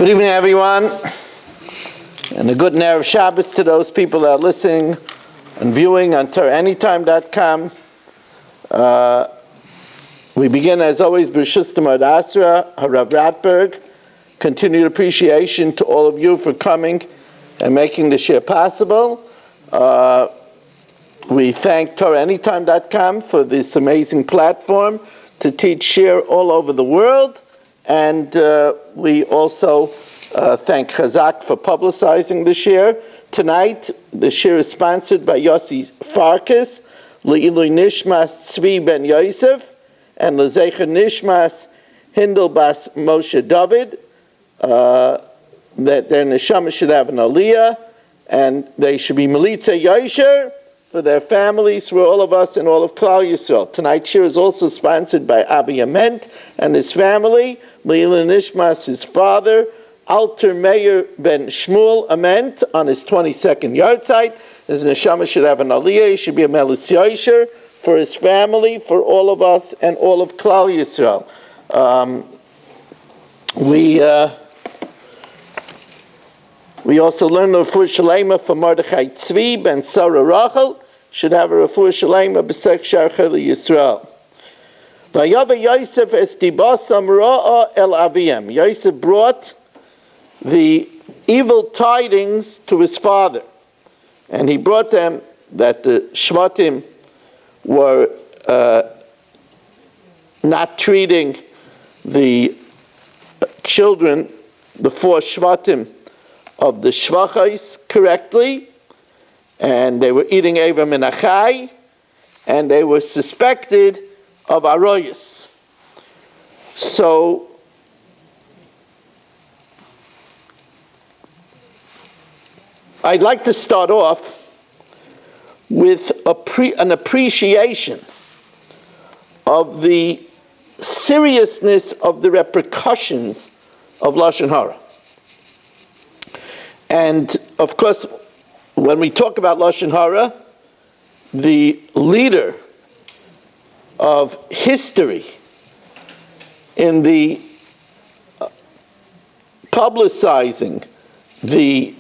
Good evening, everyone, and a good Erev Shabbos to those people that are listening and viewing on TorahAnytime.com. We begin, as always, B'Shus Gemara Asra, Harav Ratberg. Continued appreciation to all of you for coming and making the share possible. We thank TorahAnytime.com for this amazing platform to teach share all over the world. And we also thank Chazak for publicizing the share. Tonight, the share is sponsored by Yossi Farkas, Le'ilui Nishmas Tzvi ben Yosef, and Le'zecher Nishmas Hindel bas Moshe David, that their neshama should have an aliyah, and they should be Melitza Yosher for their families, for all of us and all of Klal Yisrael. Tonight's shir is also sponsored by Avi Ament and his family, Leila Nishmas, his father, Alter Meir ben Shmuel Ament, on his 22nd yard site. His neshama should have an aliyah, he should be a Melitz Yosher for his family, for all of us and all of Klal Yisrael. We also learned the Refuah Shalema for Mordechai Tzvi ben Sarah Rachel, should have a Refuah Shalema b'sek Sharcha Yisrael. Vayaishev es dibasam ra'a el aviyem. Yosef brought the evil tidings to his father, and he brought them that the Shvatim were not treating the children, the four Shvatim of the Shvachais correctly, and they were eating Eva Menachai, and they were suspected of Aroyas. So I'd like to start off with an appreciation of the seriousness of the repercussions of Lashon Hara. And of course, when we talk about Lashon Hara, the leader of history in the publicizing the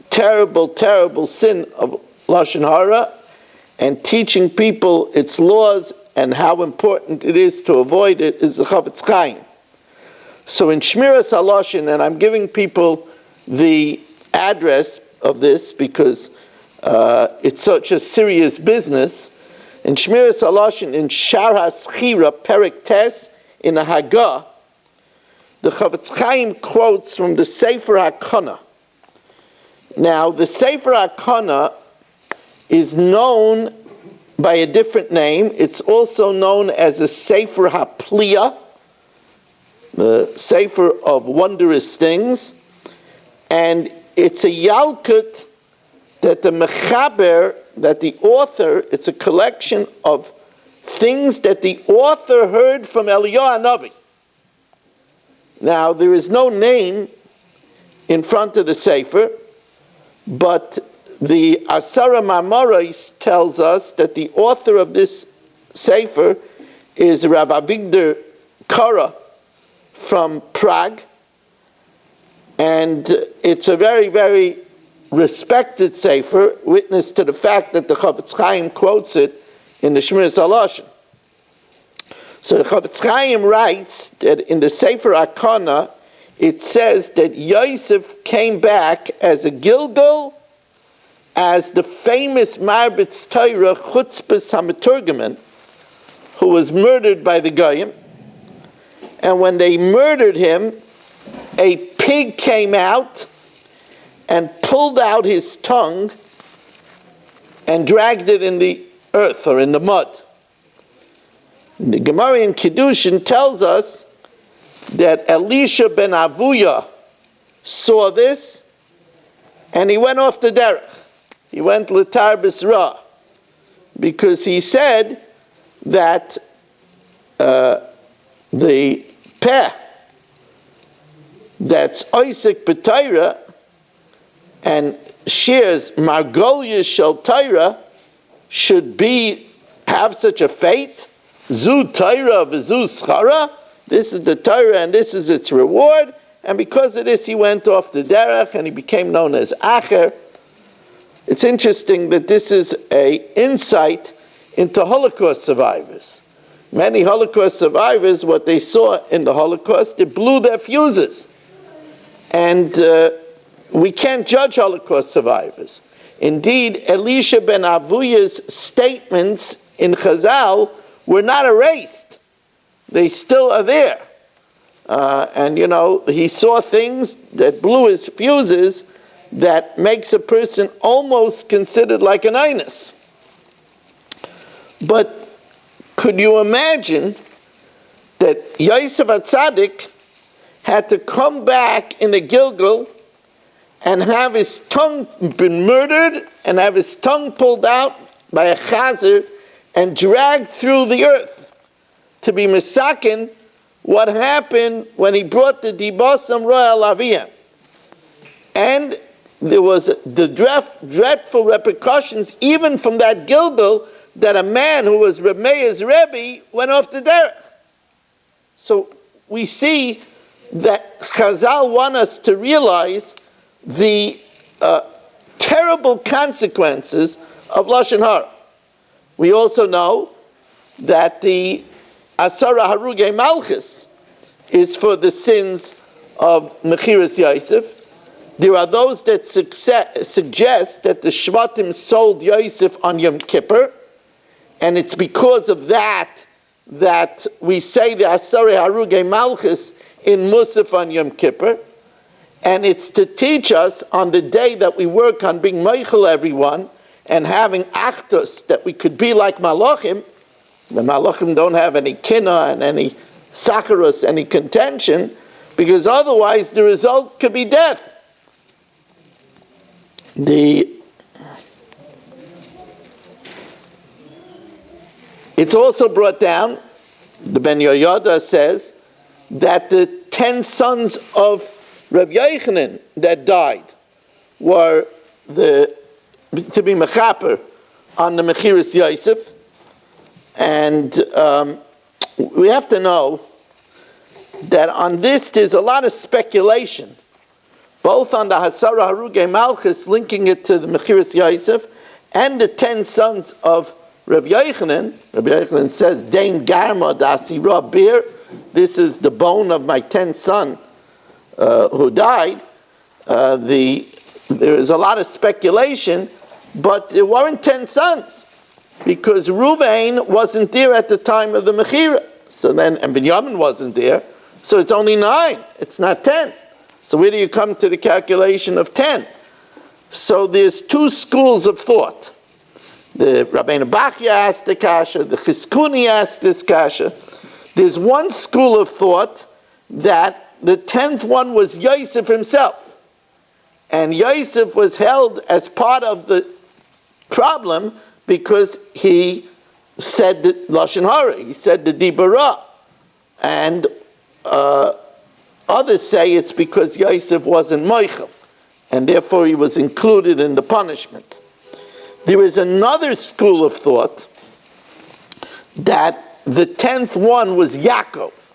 terrible, terrible sin of Lashon Hara and teaching people its laws and how important it is to avoid it is the Chavetz Chaim. So in Shmiras HaLashon, and I'm giving people the address of this because it's such a serious business. In Shmiras HaLashon, in Shar HaSchira, Perek Tes, in a Haggah, the Chavetz Chaim quotes from the Sefer HaKana. Now, the Sefer HaKana is known by a different name. It's also known as a Sefer HaPliya, the Sefer of Wondrous Things, and it's a Yalkut that the Mechaber, that the author, it's a collection of things that the author heard from Eliyahu Hanavi. Now, there is no name in front of the Sefer, but the Asara Mamorais tells us that the author of this Sefer is Rav Avigdor Kara from Prague, and it's a very, very respected Sefer, witness to the fact that the Chavetz Chaim quotes it in the Shmiras HaLashon. So the Chavetz Chaim writes that in the Sefer HaKana, it says that Yosef came back as a Gilgal, as the famous Marbitz Torah Chutzpah HaMeturgeman, who was murdered by the Goyim. And when they murdered him, a pig came out and pulled out his tongue and dragged it in the earth or in the mud. The Gemara in Kiddushin tells us that Elisha ben Avuya saw this and he went off the derech. He went l'tar b'sra because he said that the peh that's Isaac b'Torah and shares Margolius shel Torah should have such a fate. Zu Torah v'zu schara. This is the Torah and this is its reward. and because of this he went off the derech and he became known as Acher. It's interesting that this is an insight into Holocaust survivors. Many Holocaust survivors, what they saw in the Holocaust, it blew their fuses. And we can't judge Holocaust survivors. Indeed, Elisha ben Avuya's statements in Chazal were not erased. They still are there. And he saw things that blew his fuses that makes a person almost considered like an Einus. But could you imagine that Yosef HaTzadik had to come back in a Gilgal and have his tongue been murdered and have his tongue pulled out by a chazer and dragged through the earth to be misakin what happened when he brought the dibosam royal aviyah. And there was the dreadful repercussions even from that Gilgal that a man who was Reb Meir's Rebbe went off the derech. So we see that Chazal want us to realize the terrible consequences of Lashon Hara. We also know that the Asara Harugei Malchus is for the sins of Mechiras Yosef. There are those that suggest that the Shvatim sold Yosef on Yom Kippur, and it's because of that we say the Asara Harugei Malchus in Musaf on Yom Kippur, and it's to teach us on the day that we work on being Meichel everyone and having Achdus, that we could be like Malachim. The Malachim don't have any kina and any sacharos, any contention, because otherwise the result could be death. It's also brought down, the Ben Yoyada says, that the 10 sons of Rav Yochanan that died were to be mechaper on the Mechiras Yosef. And we have to know that on this there's a lot of speculation, both on the Hasara Harugei Malchus linking it to the Mechiras Yosef and the 10 sons of Rav Yochanan. Rav Yochanan says, Dein Garma Dasira Bir, this is the bone of my 10th son who died. There is a lot of speculation, but there weren't 10 sons, because Ruvain wasn't there at the time of the Mechira. So then, and Binyamin wasn't there, so it's only 9, it's not 10. So where do you come to the calculation of 10? So there's 2 schools of thought. The Rabbeinu Bachya asked the kasha, the Chizkuni asked this kasha. There's one school of thought that the 10th one was Yosef himself. And Yosef was held as part of the problem because he said the Lashon Hara, he said the Dibara. And others say it's because Yosef wasn't Moichel, and therefore he was included in the punishment. There is another school of thought that the 10th one was Yaakov,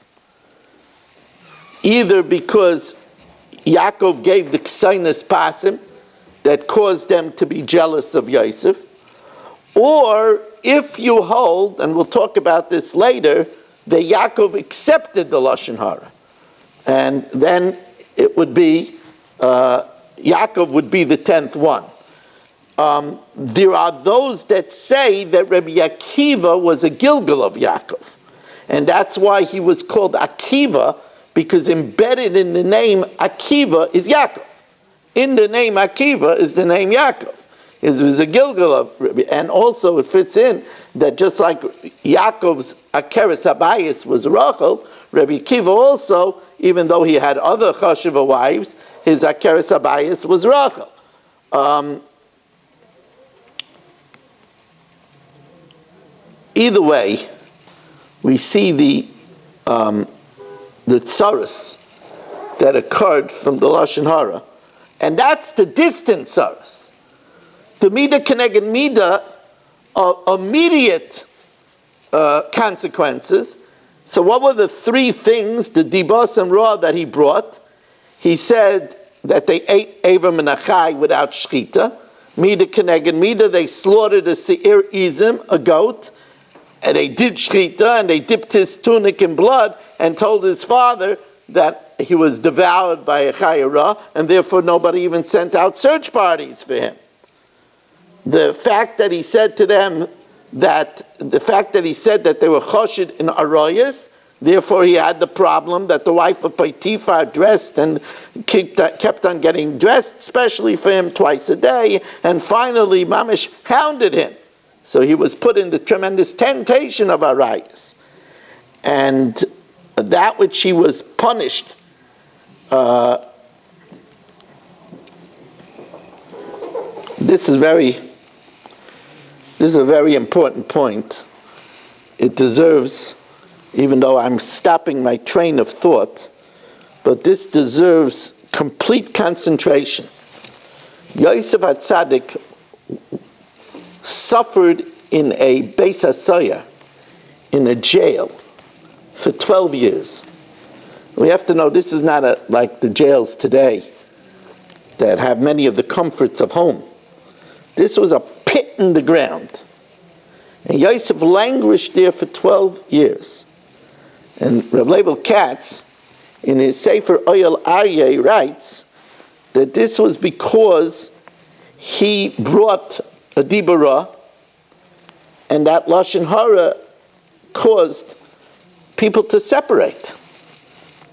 either because Yaakov gave the Ksainas Pasim that caused them to be jealous of Yosef, or if you hold, and we'll talk about this later, that Yaakov accepted the Lashon Hara, and then it would be, Yaakov would be the 10th one. There are those that say that Rabbi Akiva was a Gilgal of Yaakov. And that's why he was called Akiva, because embedded in the name Akiva is Yaakov. In the name Akiva is the name Yaakov. It was a Gilgal of Rabbi. And also it fits in that just like Yaakov's Akeres Habayis was Rachel, Rabbi Akiva also, even though he had other Chashiva wives, his Akeres Habayis was Rachel. Either way, we see the tsaros that occurred from the Lashon Hara, and that's the distant tsaros. The Midah Keneged Midah are immediate consequences. So what were the 3 things, the Dibos and Ra, that he brought? he said that they ate Avram and Achai without shchita. Mida keneged mida, they slaughtered a seir izim, a goat, and they did shchita, and they dipped his tunic in blood, and told his father that he was devoured by a chayara, and therefore nobody even sent out search parties for him. The fact that he said to them that they were choshid in arayas, therefore he had the problem that the wife of Potiphar dressed and kept on getting dressed, especially for him twice a day, and finally Mamish hounded him. So he was put in the tremendous temptation of arayas. And that which he was punished, this is a very important point. It deserves, even though I'm stopping my train of thought, but this deserves complete concentration. Yosef HaTzadik suffered in a Beis HaSoyer, in a jail, for 12 years. We have to know this is not like the jails today that have many of the comforts of home. This was a pit in the ground. And Yosef languished there for 12 years. And Rav Leibel Katz, in his Sefer Oyel Aryeh, writes that this was because he brought a Dibara, and that Lashon Hara caused people to separate.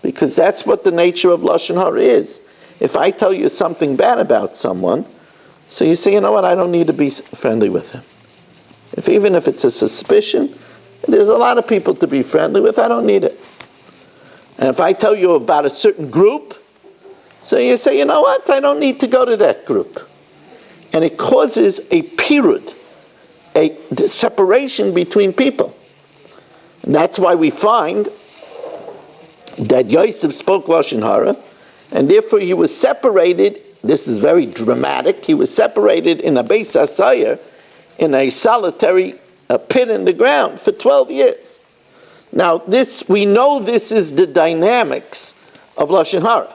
Because that's what the nature of Lashon Hara is. If I tell you something bad about someone, so you say, you know what, I don't need to be friendly with him. Even if it's a suspicion, there's a lot of people to be friendly with, I don't need it. And if I tell you about a certain group, so you say, you know what, I don't need to go to that group. And it causes a pirud, a separation between people. And that's why we find that Yosef spoke Lashon Hara, and therefore he was separated. This is very dramatic. He was separated in a Beis HaSoyer, in a solitary pit in the ground for 12 years. Now, we know this is the dynamics of Lashon Hara,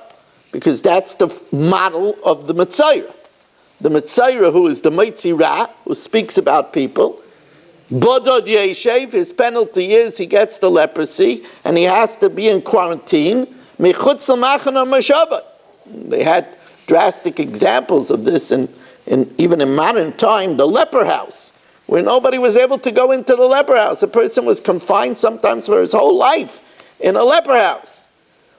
because that's the model of the Metzayra. The Metzayra, who is the Meitzi Ra, who speaks about people, Bodod Yeshev, his penalty is he gets the leprosy, and he has to be in quarantine. Mechutz l'machana mashava. They had drastic examples of this, even in modern time, the leper house, where nobody was able to go into the leper house. A person was confined sometimes for his whole life in a leper house.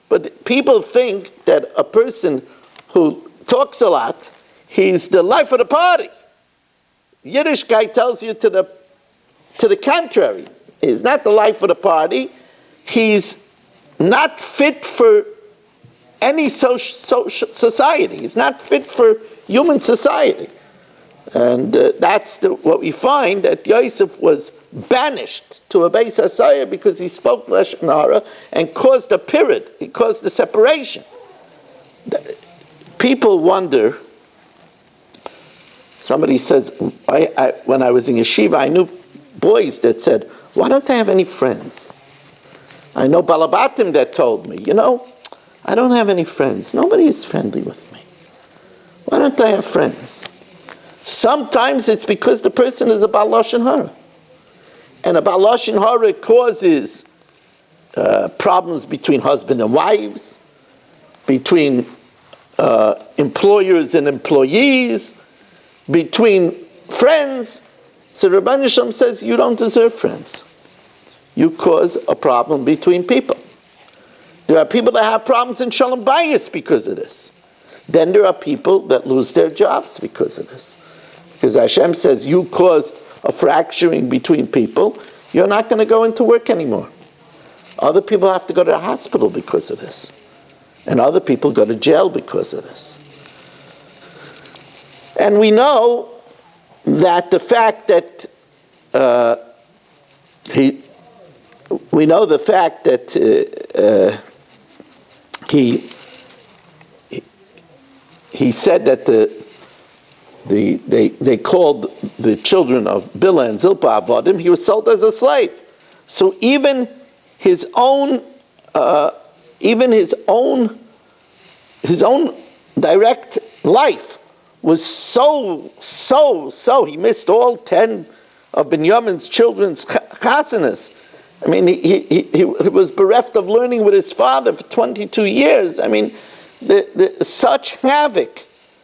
But people think that a person who talks a lot, he's the life of the party. Yiddish guy tells you to the contrary. He's not the life of the party. He's not fit for any society. He's not fit for human society. And that's what we find, that Yosef was banished to a Beis HaSoyer because he spoke Lashon Hara and caused a period. He caused a separation. People wonder. Somebody says, when I was in yeshiva, I knew boys that said, why don't I have any friends? I know Balabatim that told me, I don't have any friends. Nobody is friendly with me. Why don't I have friends? Sometimes it's because the person is a Baal Lashon Hara. And a Baal Lashon Hara causes problems between husband and wives, between employers and employees, between friends. So Rabban Yisham says, you don't deserve friends. You cause a problem between people. There are people that have problems in Shalom Bayis because of this. Then there are people that lose their jobs because of this. Because Hashem says, you caused a fracturing between people, you're not going to go into work anymore. Other people have to go to the hospital because of this. And other people go to jail because of this. And we know that the fact that he said that they called the children of Bilhah and Zilpah Avodim. He was sold as a slave. So even his own his own direct life was so, he missed all 10 of Binyamin's children's chasanas. I mean, he was bereft of learning with his father for 22 years. I mean, such havoc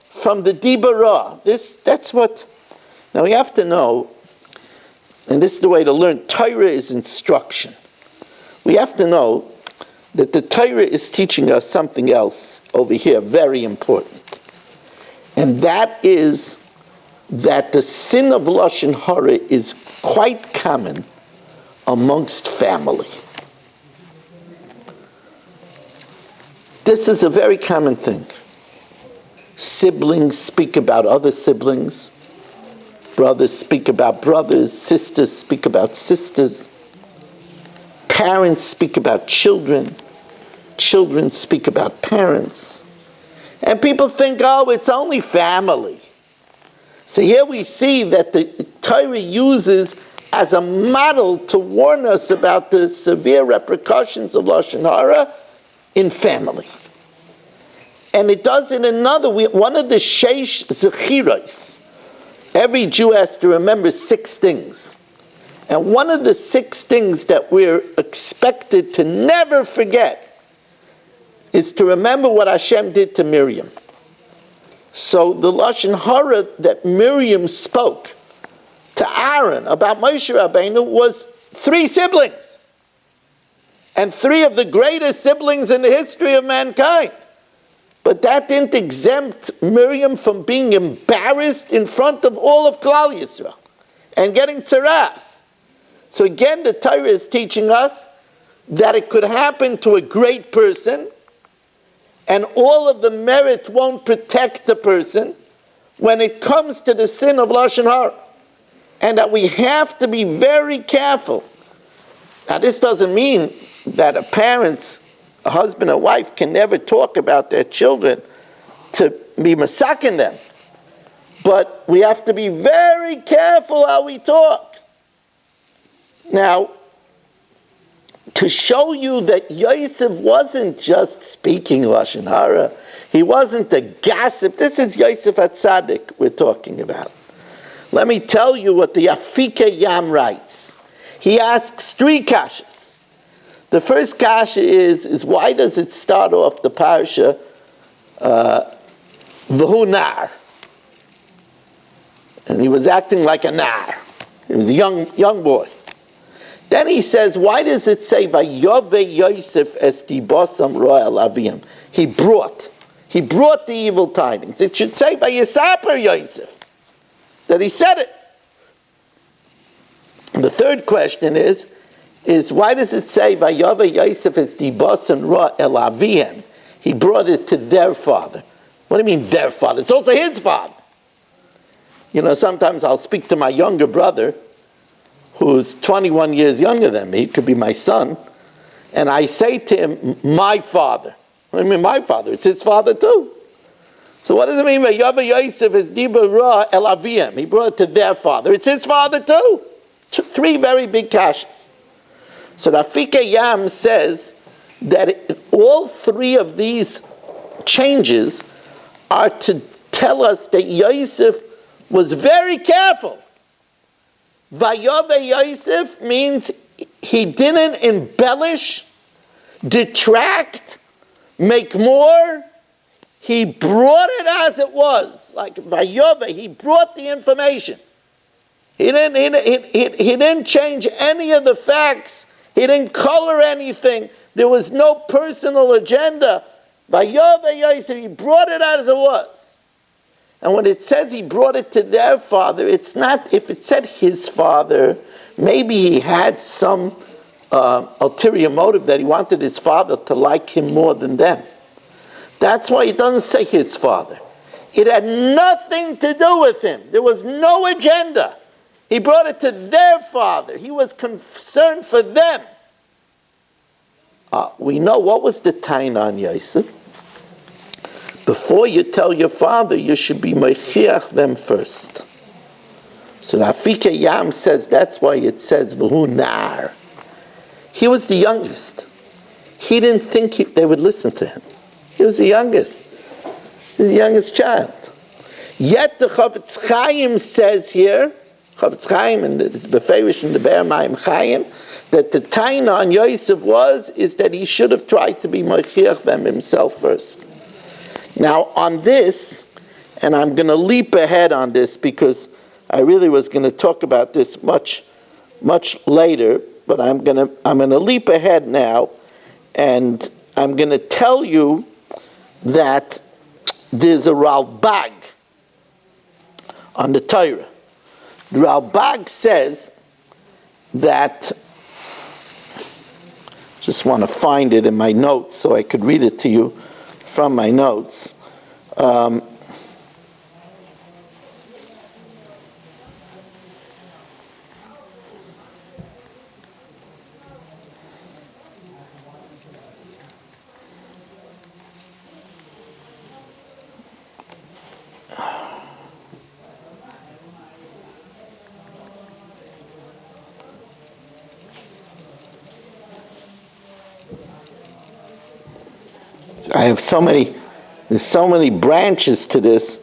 from the Dibara. That's what, now we have to know, and this is the way to learn, Torah is instruction. We have to know that the Torah is teaching us something else over here, very important. And that is that the sin of Lashon Hara is quite common amongst family. This is a very common thing. Siblings speak about other siblings. Brothers speak about brothers. Sisters speak about sisters. Parents speak about children. Children speak about parents. And people think, oh, it's only family. So here we see that the Torah uses as a model to warn us about the severe repercussions of Lashon Hara in family. And it does in another, one of the Sheish Zechiros. Every Jew has to remember 6 things. And one of the 6 things that we're expected to never forget is to remember what Hashem did to Miriam. So the Lashon Hara that Miriam spoke to Aaron about Moshe Rabbeinu was 3 siblings. And 3 of the greatest siblings in the history of mankind. But that didn't exempt Miriam from being embarrassed in front of all of Klal Yisrael and getting tzaras. So again, the Torah is teaching us that it could happen to a great person, and all of the merit won't protect the person when it comes to the sin of Lashon Hara. And that we have to be very careful. Now this doesn't mean that a husband and wife can never talk about their children to be masakin them. But we have to be very careful how we talk. Now, to show you that Yosef wasn't just speaking Lashon Hara, he wasn't a gossip. This is Yosef HaTzadik we're talking about. Let me tell you what the Afike Yam writes. He asks 3 kashas. The first kasha is why does it start off the parsha V'hu nar? And he was acting like a nar. He was a young boy. Then he says, why does it say Vayove Yosef es dibosam ro'el avim? He brought the evil tidings. It should say Vayisaper Yosef, that he said it. And the third question is why does it say Vayove Yosef es dibosam ro'el avim? He brought it to their father. What do you mean their father? It's also his father. You know, sometimes I'll speak to my younger brother, who's 21 years younger than me, could be my son, and I say to him, my father. What do you mean my father? It's his father too. So what does it mean? Vayave Yosef es diba ra el avim. He brought it to their father. It's his father too. 3 very big kashas. So the Afike Yam says that all 3 of these changes are to tell us that Yosef was very careful. Vayove Yosef means he didn't embellish, detract, make more. He brought it as it was. Like Vayove, he brought the information. He didn't change any of the facts. He didn't color anything. There was no personal agenda. Vayove Yosef, he brought it as it was. And when it says he brought it to their father, it's not, if it said his father, maybe he had some ulterior motive that he wanted his father to like him more than them. That's why it doesn't say his father. It had nothing to do with him. There was no agenda. He brought it to their father. He was concerned for them. We know what was the tain on Yosef. Before you tell your father, you should be mechiach them first. So the Afike Yam says that's why it says V'hu nar. He was the youngest. He didn't think they would listen to him. He was the youngest. the youngest child. Yet the Chofetz Chaim says here, Chofetz Chaim, and it's beferish in the Be'er Mayim Chaim, that the taina on Yosef is that he should have tried to be Mochiach them himself first. Now on this, and I'm going to leap ahead on this because I really was going to talk about this much later, but I'm going to leap ahead now, and I'm going to tell you that there's a Ralbag on the Torah. The Ralbag says that, just want to find it in my notes so I could read it to you from my notes. There's so many branches to this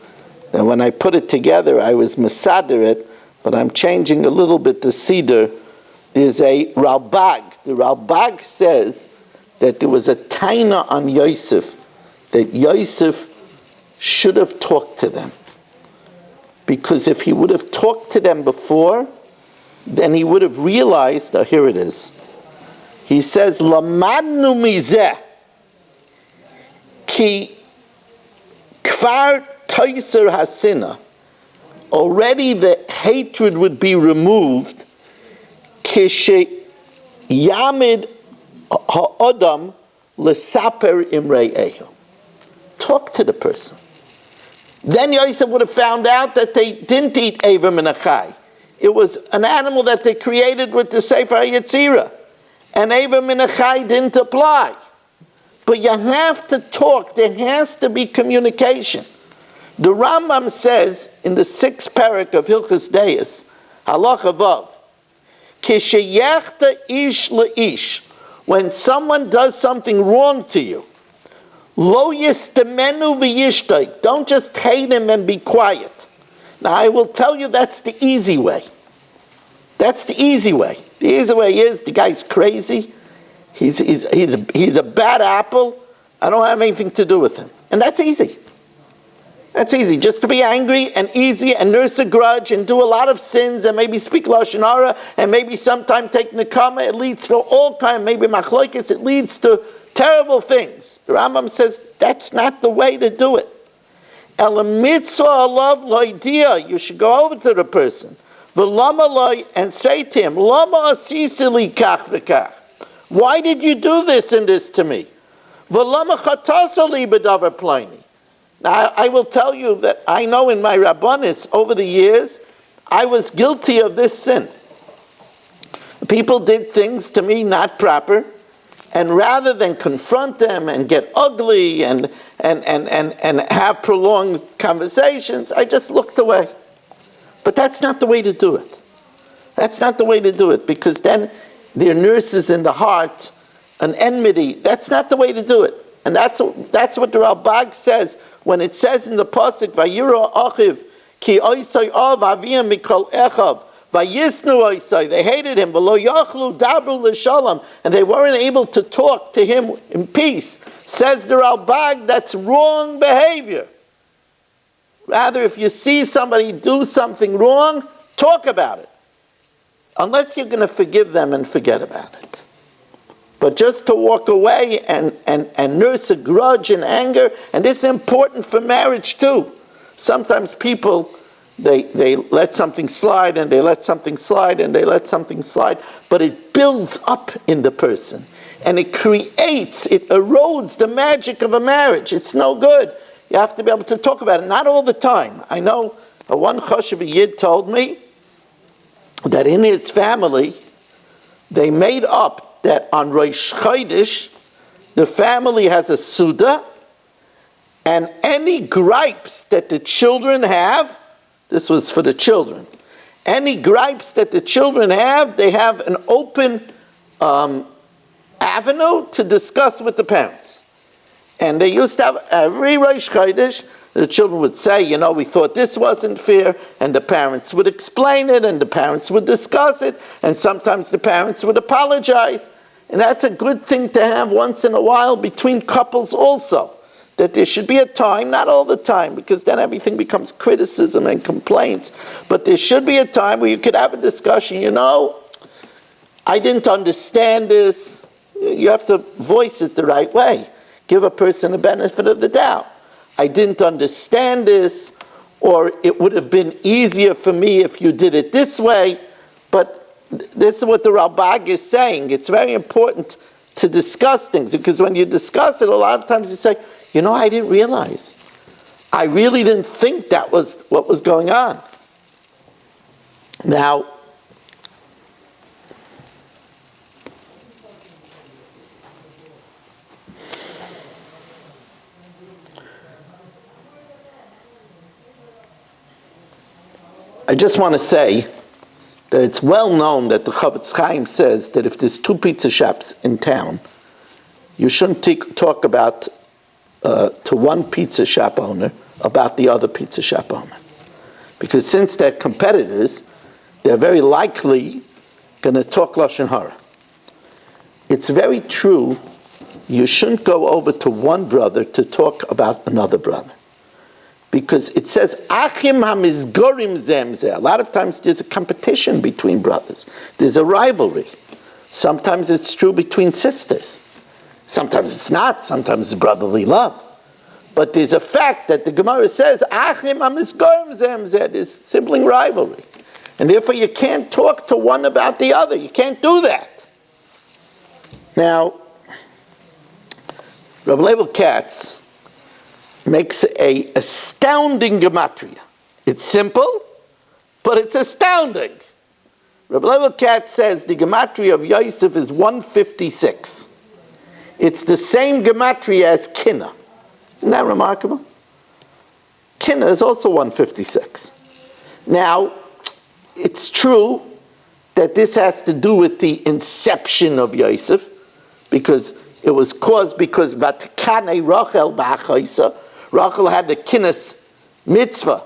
that when I put it together, I was mesader it, but I'm changing a little bit the Siddur. There's a Ralbag. The Ralbag says that there was a taina on Yosef, that Yosef should have talked to them. Because if he would have talked to them before, then he would have realized, here it is. He says, Lamadnu mizeh, ki kfar toiser hasina. Already the hatred would be removed. Kishe yamid ha'odam lesaper imre'ehu. Talk to the person. Then Yosef would have found out that they didn't eat Aver Minachai. It was an animal that they created with the Sefer HaYetzirah. And Aver Minachai didn't apply. But you have to talk. There has to be communication. The Rambam says in the 6th parak of Hilchos Deis, Halacha Vav, Kisheyachta ish le'ish, when someone does something wrong to you, lo yistemenu v'yishtay, don't just hate him and be quiet. Now I will tell you that's the easy way. That's the easy way. The easy way is the guy's crazy. He's a bad apple. I don't have anything to do with him. And that's easy. That's easy. Just to be angry and easy and nurse a grudge and do a lot of sins and maybe speak Lashon Hara and maybe sometime take Nekama. It leads to all kind, maybe Machlokes. It leads to terrible things. The Rambam says that's not the way to do it. El mitzvah alav loidia. You should go over to the person. V'lama loy, and say to him, Lama asisi li kach v'kach. Why did you do this and this to me? V'lama chatasa li b'davar ploni. Now, I will tell you that I know in my rabbanis over the years, I was guilty of this sin. People did things to me not proper, and rather than confront them and get ugly and have prolonged conversations, I just looked away. But that's not the way to do it. That's not the way to do it, because then there nurses in the heart an enmity. That's not the way to do it. And that's what the Ralbag says when it says in the pasuk, "Vayiro achiv ki oisay av aviyam mikol echav vayisnu oisay." They hated him. V'lo yachlu dabru l'shalom, and they weren't able to talk to him in peace. Says the Ralbag, that's wrong behavior. Rather, if you see somebody do something wrong, talk about it. Unless you're going to forgive them and forget about it. But just to walk away and nurse a grudge and anger, and this is important for marriage too. Sometimes people, they let something slide and they let something slide and they let something slide, but it builds up in the person. And it erodes the magic of a marriage. It's no good. You have to be able to talk about it. Not all the time. I know one Choshev Yid told me that in his family, they made up that on Rosh Chodesh, the family has a Suda, and any gripes that the children have, this was for the children, any gripes that the children have, they have an open avenue to discuss with the parents. And they used to have every Rosh Chodesh, The children would say, we thought this wasn't fair, and the parents would explain it, and the parents would discuss it, and sometimes the parents would apologize. And that's a good thing to have once in a while between couples also. That there should be a time, not all the time, because then everything becomes criticism and complaints, but there should be a time where you could have a discussion, I didn't understand this. You have to voice it the right way. Give a person the benefit of the doubt. I didn't understand this, or it would have been easier for me if you did it this way, but this is what the Ralbag is saying. It's very important to discuss things, because when you discuss it, a lot of times you say, I didn't realize. I really didn't think that was what was going on. Now, I just want to say that it's well known that the Chavetz Chaim says that if there's 2 pizza shops in town, you shouldn't talk about to one pizza shop owner about the other pizza shop owner. Because since they're competitors, they're very likely going to talk Lashon Hara. It's very true, you shouldn't go over to one brother to talk about another brother. Because it says, Achim hamizgorim zemzeh. A lot of times there's a competition between brothers. There's a rivalry. Sometimes it's true between sisters. Sometimes it's not. Sometimes it's brotherly love. But there's a fact that the Gemara says, Achim hamizgorim zemzeh. There's sibling rivalry. And therefore you can't talk to one about the other. You can't do that. Now, Rav Leibel Katz makes a astounding gematria. It's simple, but it's astounding. Rabbi Leibel Katz says the gematria of Yosef is 156. It's the same gematria as Kinna. Isn't that remarkable? Kinna is also 156. Now, it's true that this has to do with the inception of Yosef, because it was caused because Vatkane Rachel ba'achaisa. Rachel had the kinnis mitzvah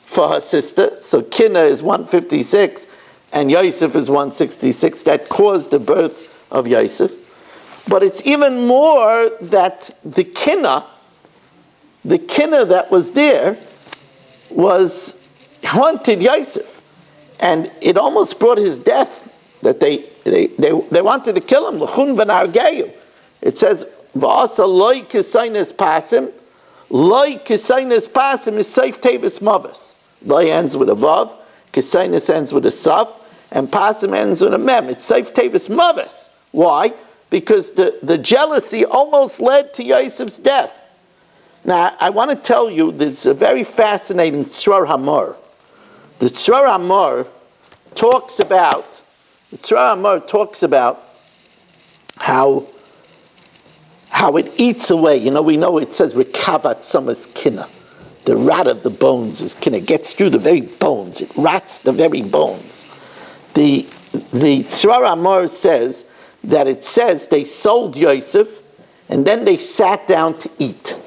for her sister, so Kinna is 156 and Yosef is 166. That caused the birth of Yosef. But it's even more that the kinna that was there wanted Yosef, and it almost brought his death. That they wanted to kill him. L'chun v'nargeyu. It says v'asa loy kisaynes pasim. Loy kisaynes pasim is seif tevis mavis. Loy ends with a vav, kisaynes ends with a saf, and pasim ends with a mem. It's seif tevis mavis. Why? Because the jealousy almost led to Yosef's death. Now, I want to tell you, there's a very fascinating Tzrar Hamor. The Tzrar Hamor talks about how it eats away. We know it says rekavat samas kinna. The rat of the bones is kinna. It gets through the very bones. It rats the very bones. The Tzrar Hamor says that it says they sold Yosef and then they sat down to eat.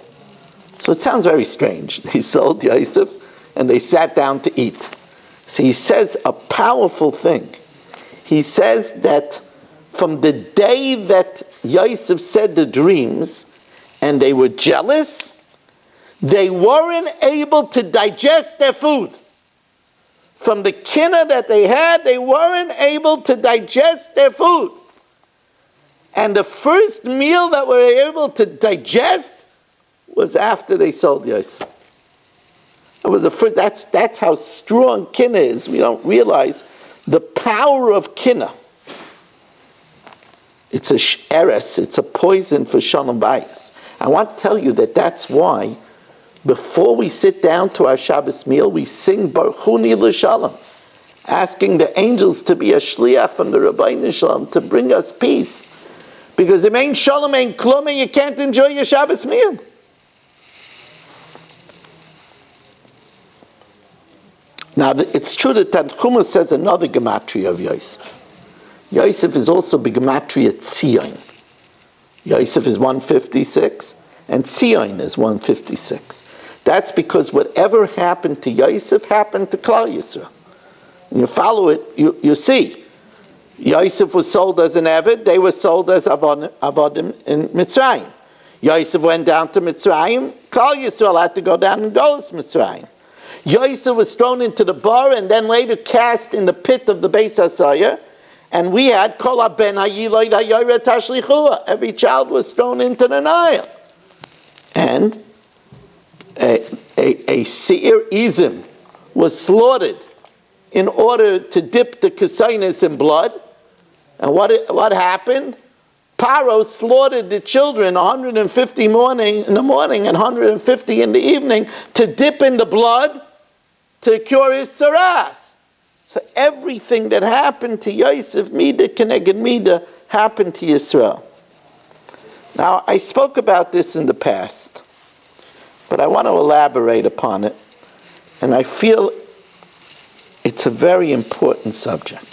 So it sounds very strange. They sold Yosef and they sat down to eat. So he says a powerful thing. He says that from the day that Yosef said the dreams and they were jealous, they weren't able to digest their food. From the kinna that they had, they weren't able to digest their food. And the first meal that were able to digest was after they sold Yosef. That's how strong kinna is. We don't realize the power of kinna. It's a eres, it's a poison for shalom bayis. I want to tell you that's why before we sit down to our Shabbos meal, we sing Baruchuni l'shalom, asking the angels to be a shliach from the Rabbeinu Shalom to bring us peace. Because if ain't shalom, ain't klum, and you can't enjoy your Shabbos meal. Now, it's true that Tanchuma says another gematria of Yosef. Yosef is also gematria Tzion. Yosef is 156, and Tzion is 156. That's because whatever happened to Yosef happened to Klal Yisrael. And you follow it, you see. Yosef was sold as an Eved, they were sold as Avodim in Mitzrayim. Yosef went down to Mitzrayim, Klal Yisrael had to go down and go to Mitzrayim. Yosef was thrown into the bar and then later cast in the pit of the Beis HaSayir, and we had Kol Ben HaYiloid HaYoyre Tashlichua. Every child was thrown into the Nile. And a Seir Izim was slaughtered in order to dip the Kesainis in blood. And what happened? Paro slaughtered the children 150 in the morning and 150 in the evening to dip in the blood to cure his tzaras. So everything that happened to Yosef, Mida Keneged Mida, happened to Yisrael. Now, I spoke about this in the past, but I want to elaborate upon it, and I feel it's a very important subject.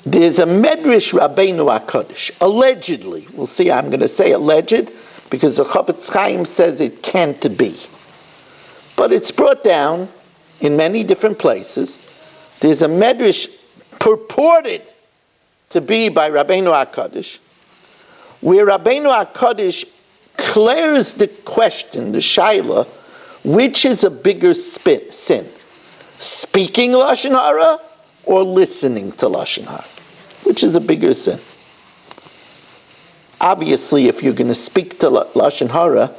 There's a Medrash Rabbeinu HaKadosh, allegedly. We'll see, I'm going to say alleged, because the Chofetz Chaim says it can't be. But it's brought down in many different places. There's a Medrash purported to be by Rabbeinu HaKadosh, where Rabbeinu HaKadosh clears the question, the shaila, which is a bigger sin? Speaking Lashon Hara or listening to Lashon Hara? Which is a bigger sin? Obviously, if you're going to speak to Lashon Hara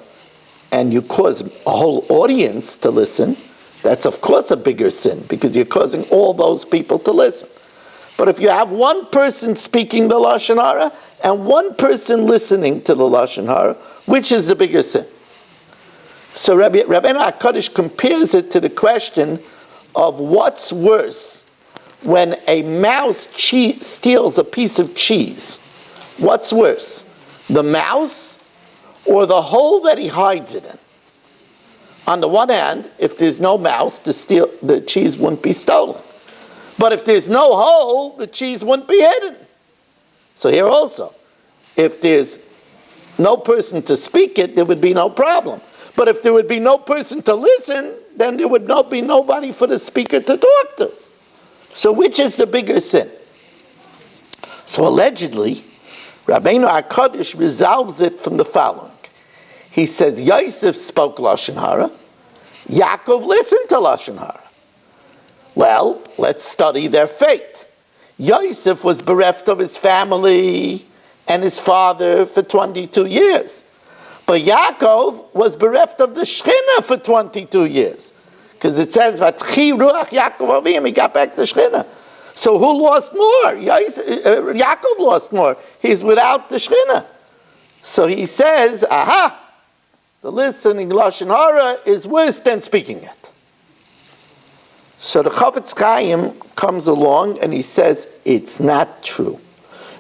and you cause a whole audience to listen, that's of course a bigger sin because you're causing all those people to listen. But if you have one person speaking the Lashon Hara and one person listening to the Lashon Hara, which is the bigger sin? So Rabbeinu HaKadosh compares it to the question of what's worse when a mouse steals a piece of cheese. What's worse, the mouse or the hole that he hides it in? On the one hand, if there's no mouse, the cheese wouldn't be stolen. But if there's no hole, the cheese wouldn't be hidden. So here also, if there's no person to speak it, there would be no problem. But if there would be no person to listen, then there would not be nobody for the speaker to talk to. So which is the bigger sin? So allegedly, Rabbeinu HaKadosh resolves it from the following. He says, Yosef spoke Lashon Hara, Yaakov listened to Lashon Hara. Well, let's study their fate. Yosef was bereft of his family and his father for 22 years. But Yaakov was bereft of the Shechina for 22 years. Because it says, Vatchi Ruach Yaakov Avim, he got back the Shechina. So who lost more? Yaakov lost more. He's without the Shechina. So he says, aha, the listening Lashon Hara is worse than speaking it. So the Chofetz Chaim comes along and he says, it's not true.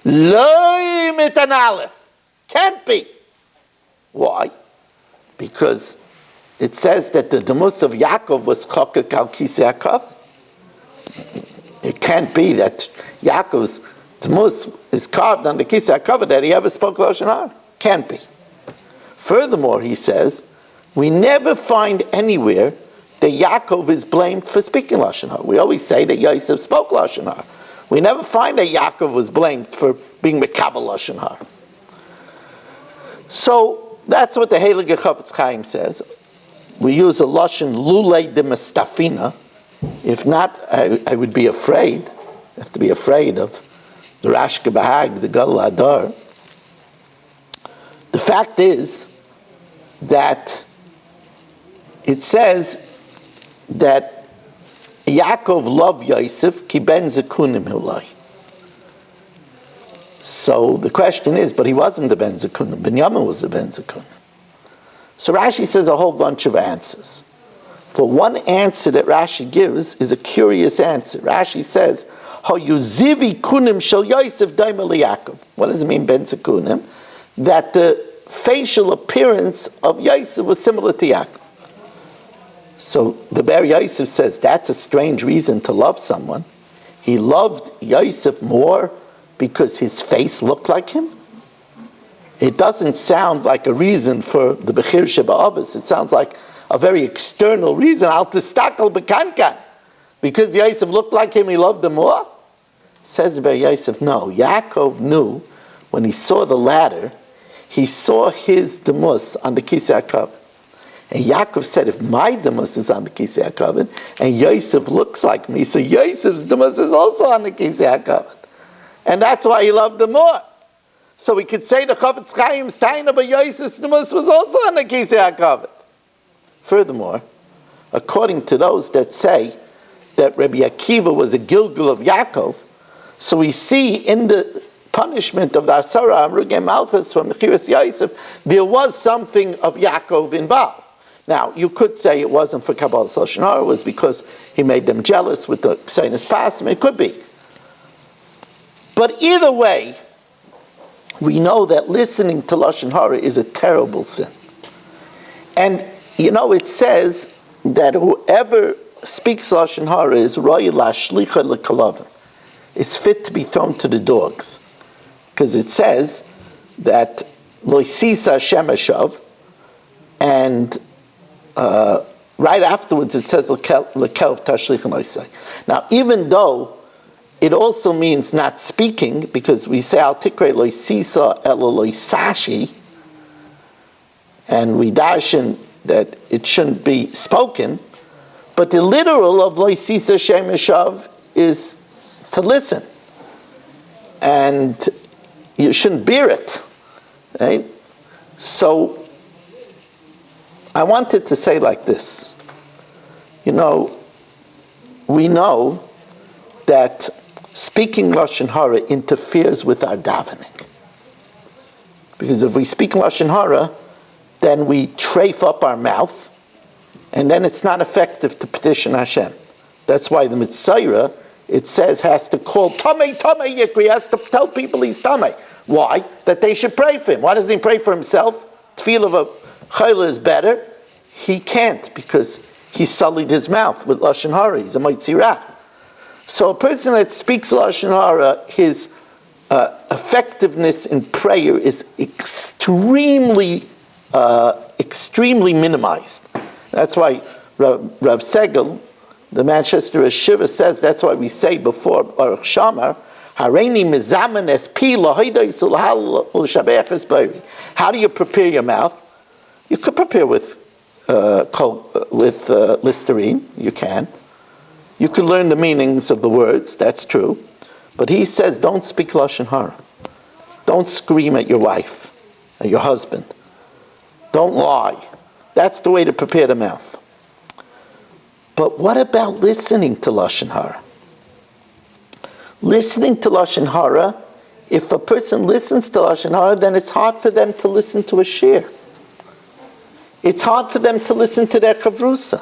Lo mitan aleph. Can't be. Why? Because it says that the demus of Yaakov was chokek al kisei hakavod. It can't be that Yaakov's demus is carved on the kisei hakavod that he ever spoke Lashon Hara. Can't be. Furthermore, he says, we never find anywhere that Yaakov is blamed for speaking Lashon Hara. We always say that Yosef spoke Lashon Hara. We never find that Yaakov was blamed for being mekabel Lashon Hara. So that's what the Heilige Chofetz Chaim says. We use a Lashon lulei de mestafina. If not, I would be afraid. I have to be afraid of the Rashka Bahag, the Gadol Hadar. The fact is that it says that Yaakov loved Yosef ki ben zekunim hulai. So the question is, but he wasn't the ben zekunim. Binyamin was the ben zekunim. So Rashi says a whole bunch of answers. But one answer that Rashi gives is a curious answer. Rashi says, "Ha yuzivi kunim shel Yosef daima liYaakov." What does it mean, ben zekunim? That the facial appearance of Yosef was similar to Yaakov. So the Ber Yosef says that's a strange reason to love someone. He loved Yosef more because his face looked like him. It doesn't sound like a reason for the Bechir Sheba'avis. It sounds like a very external reason. Al tistakel bekankan. Because Yosef looked like him, he loved him more? Says Vayaishev, no. Yaakov knew when he saw the ladder, he saw his demus on the Kisei HaKavod. And Yaakov said, if my demus is on the Kisei HaKavod, and Yosef looks like me, so Yosef's demus is also on the Kisei HaKavod. And that's why he loved him more. So we could say the Chavetz Chaim's Taina, but Yosef's demus was also on the Kisei HaKavod. Furthermore, according to those that say that Rabbi Akiva was a Gilgal of Yaakov, so we see in the punishment of the Asara Amrugei Malchus from Mechiras Yosef, there was something of Yaakov involved. Now, you could say it wasn't for Kabbalah Lashon Hara, it was because he made them jealous with the Ksenis Pasim. It could be. But either way, we know that listening to Lashon Hara is a terrible sin. And, it says that whoever speaks Lashon Hara is Roi Lashlicha L'Kalavim, is fit to be thrown to the dogs. Because it says that Loisisa Shemeshav, and right afterwards it says L'Kelv Tashlich Loisai. Now, even though it also means not speaking, because we say Al Tikre Loisisa Ela Loisashi, and we dashin that it shouldn't be spoken, but the literal of Loisisa Shemeshav is to listen. And you shouldn't bear it. Right? So I wanted to say like this. We know that speaking Lashon Hara interferes with our davening. Because if we speak Lashon Hara, then we trafe up our mouth, and then it's not effective to petition Hashem. That's why the Mitzayra, it says, has to call Tamei Yikri, has to tell people he's Tamei. Why? That they should pray for him. Why doesn't he pray for himself? Tefillah of a chayla is better. He can't, because he sullied his mouth with Lashon Hara. He's a Mitzirah. So a person that speaks Lashon Hara, his effectiveness in prayer is extremely minimized. That's why Rav Segel, the Manchester Yeshiva, says that's why we say before Baruch Shamar, Hareini mizamen pi lahodos ulshabeach bari. How do you prepare your mouth? You could prepare with Listerine. You can. You can learn the meanings of the words. That's true. But he says, don't speak Lashon Hara. Don't scream at your wife, at your husband. Don't lie. That's the way to prepare the mouth. But what about listening to Lashon Hara? Listening to Lashon Hara, if a person listens to Lashon Hara, then it's hard for them to listen to a shir. It's hard for them to listen to their chavrusa.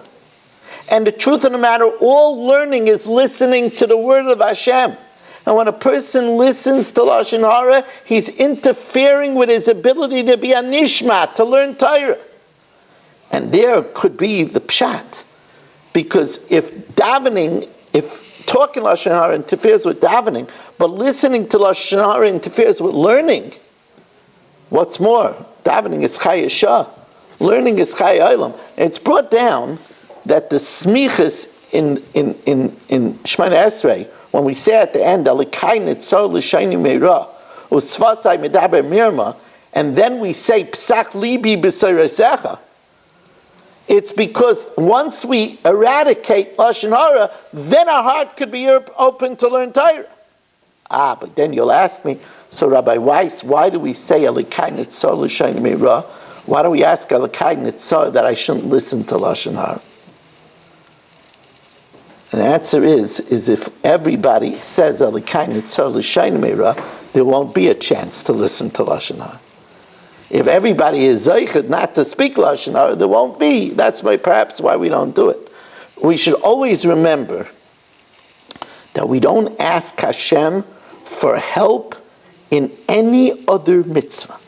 And the truth of the matter, all learning is listening to the word of Hashem. And when a person listens to Lashon Hara, he's interfering with his ability to be a nishma, to learn Torah. And there could be the pshat. Because if talking Lashon Hara interferes with davening, but listening to Lashon Hara interferes with learning, what's more, davening is Chai Yeshah, learning is Chai Olam. It's brought down that the smichas in Shemona Esrei, when we say at the end, Alikai Nitzor L'Shayni Meira, Usvasai Medaber Mirma, and then we say Psach Libi B'Seiresecha, it's because once we eradicate Lashon Hara, then our heart could be open to learn Torah. But then you'll ask me, so Rabbi Weiss, why do we say Alikai Nitzor L'Shayni Meira? Why do we ask Alikai Nitzor that I shouldn't listen to Lashon Hara? And the answer is if everybody says Alikai Nitzor L'Shayni Meira, there won't be a chance to listen to Lashon Hara. If everybody is zeichad not to speak Lashon Hara, there won't be. That's perhaps why we don't do it. We should always remember that we don't ask Hashem for help in any other mitzvah.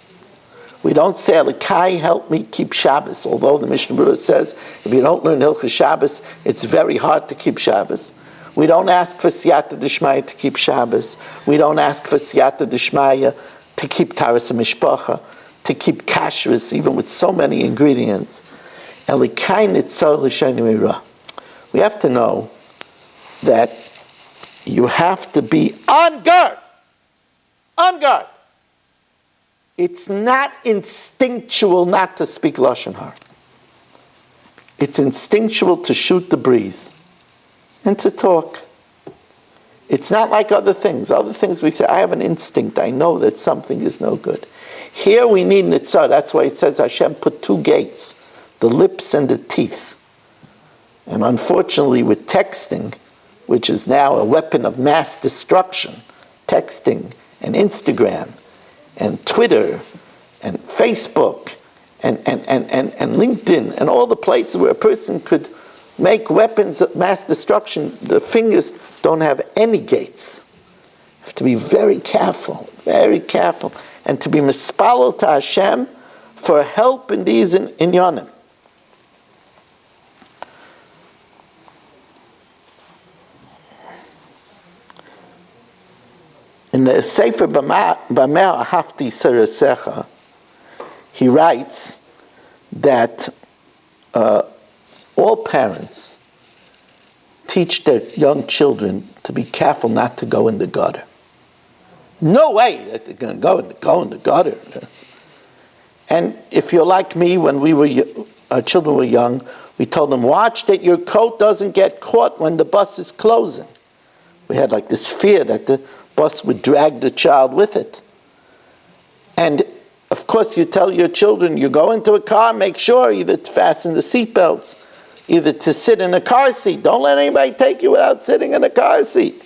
We don't say, Elikai, help me keep Shabbos, although the Mishnah Berurah says, if you don't learn Hilchos Shabbos, it's very hard to keep Shabbos. We don't ask for Siyata D'Shmaya to keep Shabbos. We don't ask for Siyata D'Shmaya to keep Taras HaMishpacha. to keep kashrus, even with so many ingredients. We have to know that you have to be on guard. On guard. It's not instinctual not to speak Lashon Hara. It's instinctual to shoot the breeze and to talk. It's not like other things. Other things we say, I have an instinct. I know that something is no good. Here we need nitzah. That's why it says Hashem put two gates, the lips and the teeth. And unfortunately with texting, which is now a weapon of mass destruction, texting and Instagram and Twitter and Facebook and LinkedIn and all the places where a person could make weapons of mass destruction, the fingers don't have any gates. You have to be very careful, and to be mispalel to Hashem for help in these inyanim. In the Sefer Bameh Hafti Serasecha, he writes that all parents teach their young children to be careful not to go in the gutter. No way that they're going to go in the gutter. And if you're like me, when our children were young, we told them, watch that your coat doesn't get caught when the bus is closing. We had like this fear that the bus would drag the child with it. And of course you tell your children, you go into a car, make sure either to fasten the seatbelts, either to sit in a car seat. Don't let anybody take you without sitting in a car seat.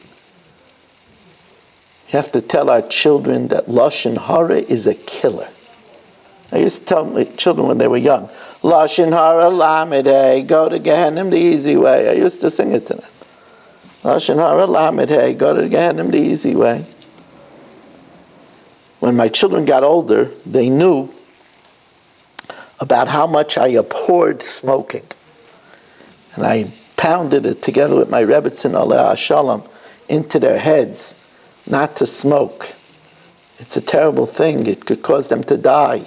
You have to tell our children that Lashon Hara is a killer. I used to tell my children when they were young, Lashon Hara Lamed, go to Gehenim the easy way. I used to sing it to them. Lashon Hara Lamed, go to Gehenim the easy way. When my children got older, they knew about how much I abhorred smoking. And I pounded it together with my Rebbetzin Aleh Shalom into their heads not to smoke. It's a terrible thing. It could cause them to die.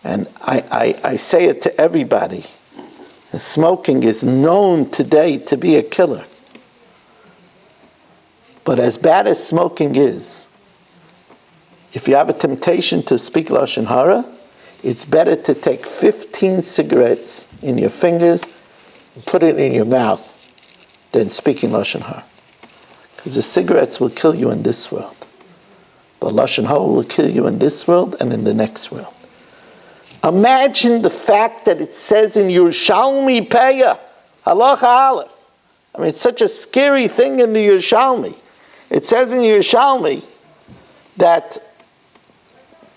And I say it to everybody. Smoking is known today to be a killer. But as bad as smoking is, if you have a temptation to speak Lashon Hara, it's better to take 15 cigarettes in your fingers and put it in your mouth than speaking Lashon Hara. Because the cigarettes will kill you in this world. But Lashon Hara will kill you in this world and in the next world. Imagine the fact that it says in Yerushalmi Peah, Halacha Aleph. I mean, it's such a scary thing in the Yerushalmi. It says in Yerushalmi that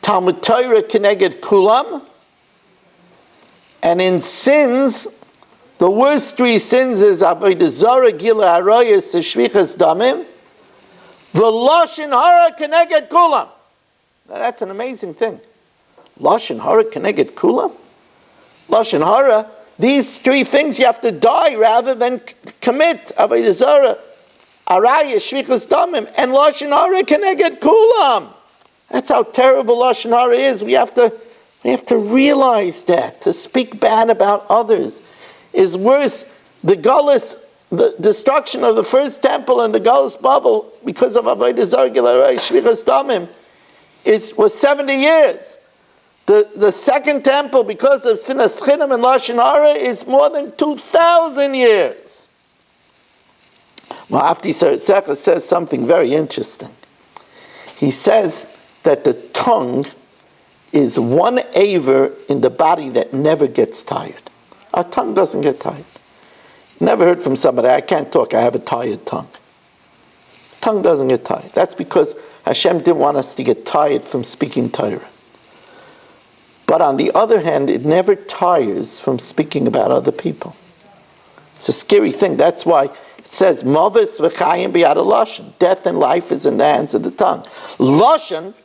Talmud Torah keneged kulam, and in sins, the worst three sins is avodah zarah, gila harayos, shvichas damim, v'lashon hara keneged kulam. Now that's an amazing thing. Lashon hara keneged kulam. Lashon hara, these three things you have to die rather than commit avodah zarah, harayos, shvichas damim, and lashon hara keneged kulam. That's how terrible Lashon Hara is. We have to realize that. To speak bad about others is worse. The destruction of the first temple and the Galus Babel because of Avodah Zarah Shvichas Damim was 70 years. The second temple because of Sinas Chinim and Lashon Hara is more than 2,000 years. Hafti Serasecha says something very interesting. He says that the tongue is one aver in the body that never gets tired. Our tongue doesn't get tired. Never heard from somebody, I can't talk, I have a tired tongue. Tongue doesn't get tired. That's because Hashem didn't want us to get tired from speaking Torah. But on the other hand, it never tires from speaking about other people. It's a scary thing. That's why it says, Mavis v'chayim b'yad lashon. Death and life is in the hands of the tongue. Lashon,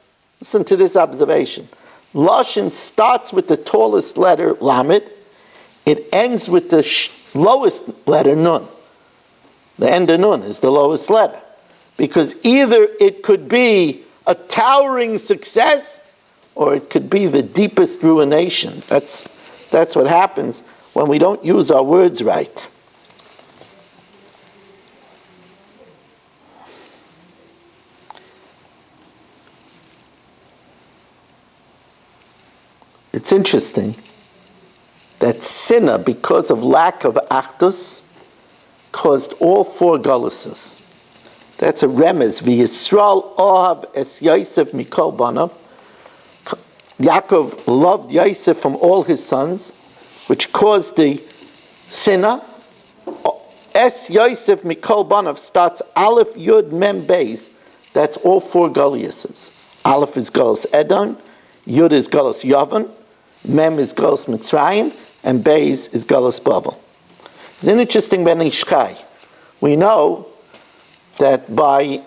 listen to this observation. Lashon starts with the tallest letter, Lamed. It ends with the lowest letter, Nun. The end of Nun is the lowest letter. Because either it could be a towering success or it could be the deepest ruination. That's what happens when we don't use our words right. It's interesting that sinner, because of lack of achdus, caused all four goluses. That's a remez. V'Yisrael ohav es Yosef mikol banav. Yaakov loved Yosef from all his sons, which caused the sinner. Es Yosef mikol banav starts Aleph Yud Mem Beis. That's all four goluses. Aleph is Golus Edom, Yud is Golus Yavan, Mem is Golus Mitzrayim, and Beis is Golus Bavel. It's an interesting Ben Ish Chai. We know that by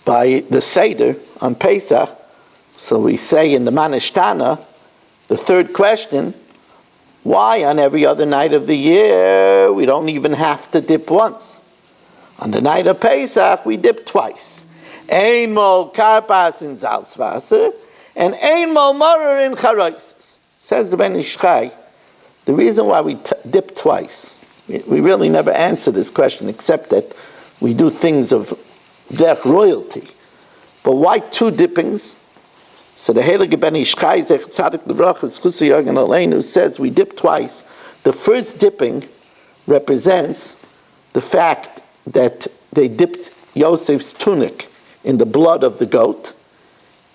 the Seder on Pesach, so we say in the Manishtana, the third question, why on every other night of the year we don't even have to dip once? On the night of Pesach, we dip twice. Ein mol karpas in Salzwasser, and ein mol morer in Charoises. Says the Ben Ish Chai, the reason why we dip twice, we really never answer this question except that we do things of derech royalty. But why two dippings? So the Heilige Ben Ish Chai Tzadik L'Vrachas Chusay Yogan Aleinu says we dip twice. The first dipping represents the fact that they dipped Yosef's tunic in the blood of the goat,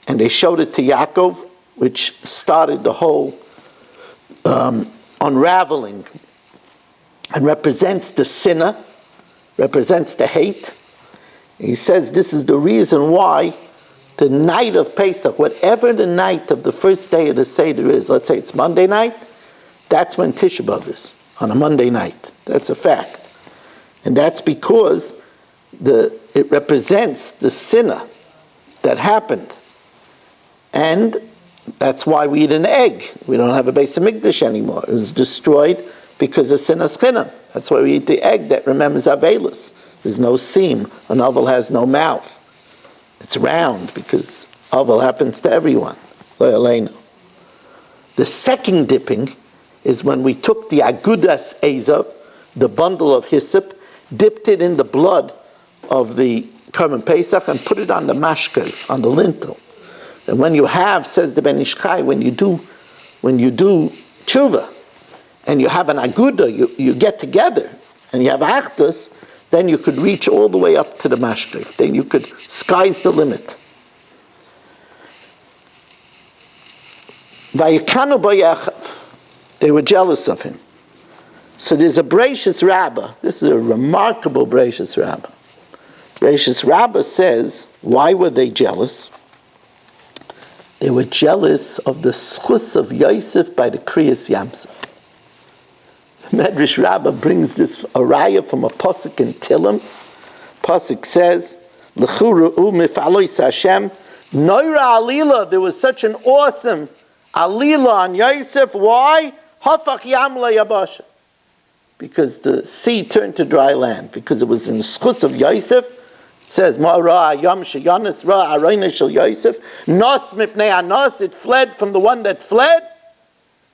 and they showed it to Yaakov, which started the whole unraveling, and represents the sinner, represents the hate. He says this is the reason why the night of Pesach, whatever the night of the first day of the Seder is, let's say it's Monday night, that's when Tisha B'Av is, on a Monday night. That's a fact. And that's because it represents the sinner that happened. And that's why we eat an egg. We don't have a Beis HaMikdash anymore. It was destroyed because of Sinas Chinam. That's why we eat the egg that remembers Avelis. There's no seam. An oval has no mouth. It's round because oval happens to everyone. The second dipping is when we took the Agudas Ezav, the bundle of hyssop, dipped it in the blood of the Korban Pesach and put it on the mashkev, on the lintel. And when you have, says the Ben Ish Chai, when you do tshuva, and you have an aguda, you get together, and you have achdus, then you could reach all the way up to the mashkev. Then you could, sky's the limit. Vayikanu Bayachav, they were jealous of him. So there's a Bereishis Rabbah. This is a remarkable Bereishis Rabbah. Bereishis Rabbah says, why were they jealous? They were jealous of the schus of Yosef by the Kriyas Yamsuf. The Medrash Rabbah brings this araya from a pasuk in Tilim. Pasuk says, "L'chu ru'u mifalois Hashem noira alila." There was such an awesome alila on Yosef. Why? Hafach yam leyabasha. Because the sea turned to dry land. Because it was in the schus of Yosef. It says, Ma ra yam sheyanis ra arayna shel Yosef. Nos mipnei anos. It fled from the one that fled.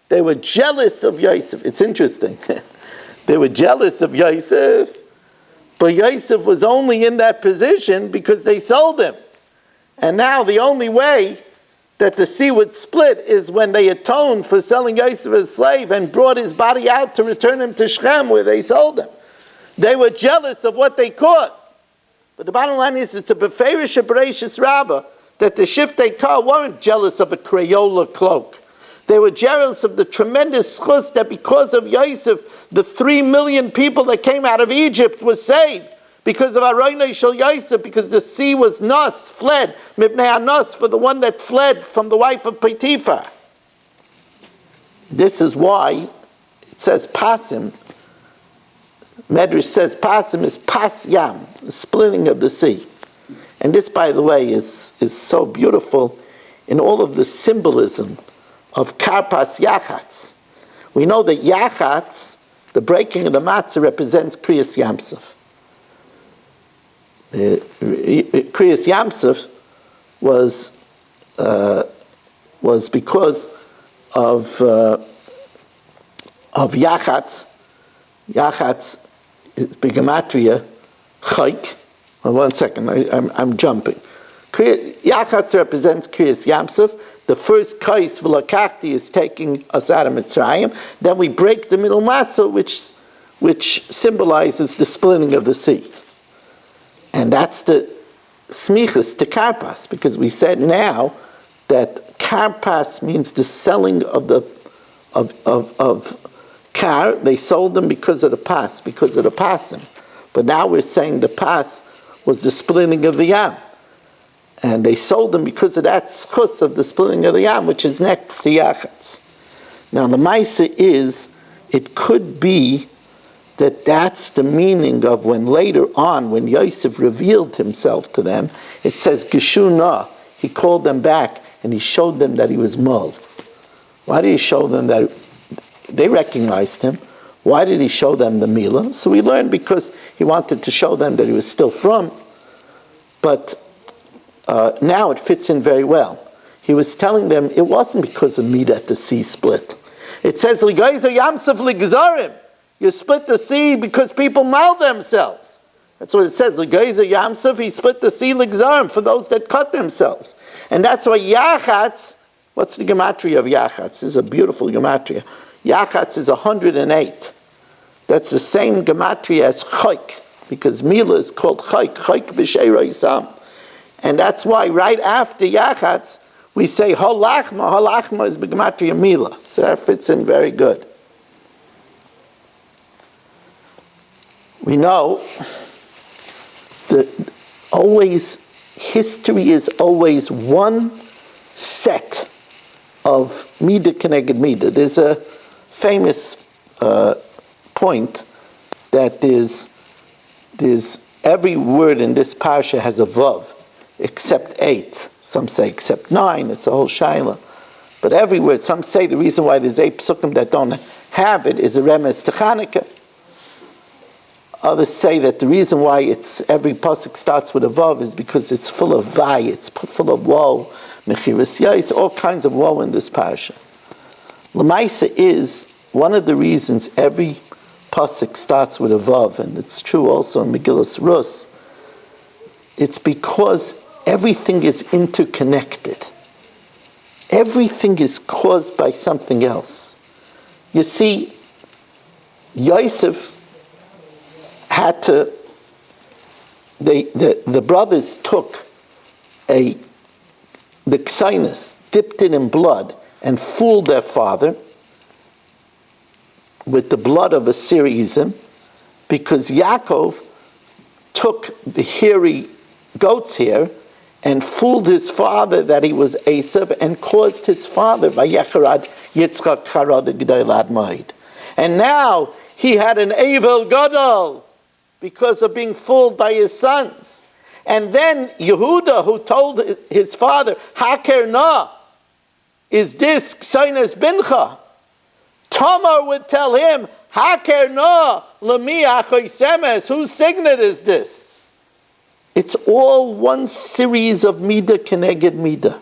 They were jealous of Yosef. It's interesting. They were jealous of Yosef. But Yosef was only in that position because they sold him. And now the only way that the sea would split is when they atoned for selling Yosef as a slave and brought his body out to return him to Shechem where they sold him. They were jealous of what they caused. But the bottom line is it's a beferish Bereishis Rabbah that the Shiftei Kar weren't jealous of a Crayola cloak. They were jealous of the tremendous schus that because of Yosef, the 3 million people that came out of Egypt were saved. Because of Arayna Shel Yosef, because the sea was nos, fled, mipnei anos, for the one that fled from the wife of Potiphar. This is why it says pasim. Medrash says pasim is pas yam, the splitting of the sea. And this, by the way, is so beautiful in all of the symbolism of karpas yachatz. We know that yachatz, the breaking of the matzah, represents Kriyas Yamsuf. Kriyas Yamsuf was was because of Yachatz. Yachatz is Bigamatria, Chayk. Well, 1 second, I'm jumping. Yachatz represents Kriyas Yamsuf. The first kais v'lakachti is taking us out of Mitzrayim. Then we break the middle matzah, which symbolizes the splitting of the sea. And that's the smichas to karpas, because we said now that karpas means the selling of kar. They sold them because of the pas, because of the pasim. But now we're saying the pas was the splitting of the yam. And they sold them because of that schus of the splitting of the yam, which is next to Yachatz. Now the Maisa is, it could be that that's the meaning of when later on, when Yosef revealed himself to them, it says, Geshuna, he called them back and he showed them that he was Mul. Why did he show them that? They recognized him. Why did he show them the Milah? So we learned because he wanted to show them that he was still from, but now it fits in very well. He was telling them it wasn't because of meat that the sea split. It says, L'gayzer yamsef l'gzarim. You split the sea because people mauled themselves. That's what it says. L'gayzer yamsef, he split the sea l'gzarim, for those that cut themselves. And that's why Yachatz, what's the gematria of Yachatz? This is a beautiful gematria. Yachatz is 108. That's the same gematria as Chayk, because Milah is called Chayk, Chayk b'sheira Yisam. And that's why right after Yachatz, we say Holachma. Holachma is B'gematria Milah. So that fits in very good. We know that history is always one set of Midah Keneged Midah. There's a famous point that there's every word in this parsha has a vav, except 8. Some say except 9. It's a whole shaila. But every word, some say the reason why there's 8 psukim that don't have it is a remez to Chanukah. Others say that the reason why every pasuk starts with a vav is because it's full of vay, it's full of woe, mechiras yais, all kinds of woe in this parsha. L'maisa is one of the reasons every pasuk starts with a vav, and it's true also in Megillas Rus. It's because everything is interconnected. Everything is caused by something else. You see, Yosef had to, the brothers took the ksainus, dipped it in blood, and fooled their father with the blood of a Syrianism, because Yaakov took the hairy goat's hair and fooled his father that he was Esav and caused his father, Vayecharad Yitzchak Charad G'daylad Ma'id. And now he had an Evel Gadol because of being fooled by his sons. And then Yehuda, who told his father, Haker na, is this Ksainas Bincha? Tamar would tell him, Haker na, Lemi Achoisemes, whose signet is this? It's all one series of Midah Keneged Midah.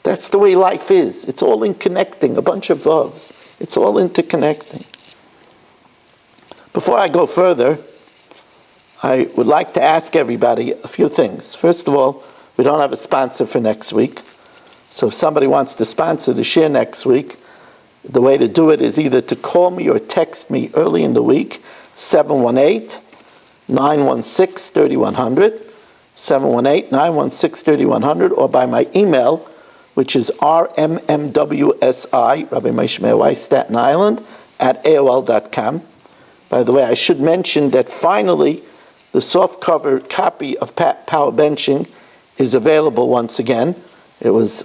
That's the way life is. It's all interconnecting, a bunch of vavs. It's all interconnecting. Before I go further, I would like to ask everybody a few things. First of all, we don't have a sponsor for next week. So if somebody wants to sponsor the shir next week, the way to do it is either to call me or text me early in the week, 718-916-3100, 718-916-3100, or by my email, which is rmmwsi, Rabbi Moshe Meir Weiss, Staten Island, at AOL.com. By the way, I should mention that finally, the soft-cover copy of Power Benching is available once again. It was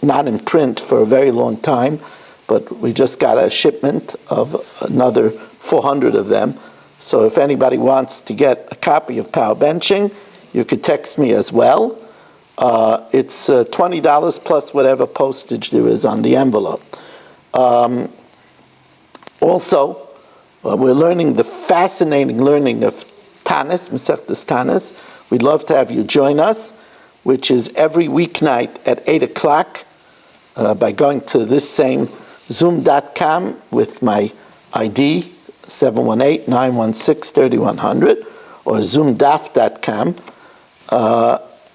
not in print for a very long time, but we just got a shipment of another 400 of them. So if anybody wants to get a copy of Power Benching, you could text me as well. It's $20 plus whatever postage there is on the envelope. Also, we're learning the fascinating learning of Tanis, Masechtas Tanis. We'd love to have you join us. which is every weeknight at 8 o'clock by going to this same zoom.com with my ID, 718-916-3100, or zoomdaf.com.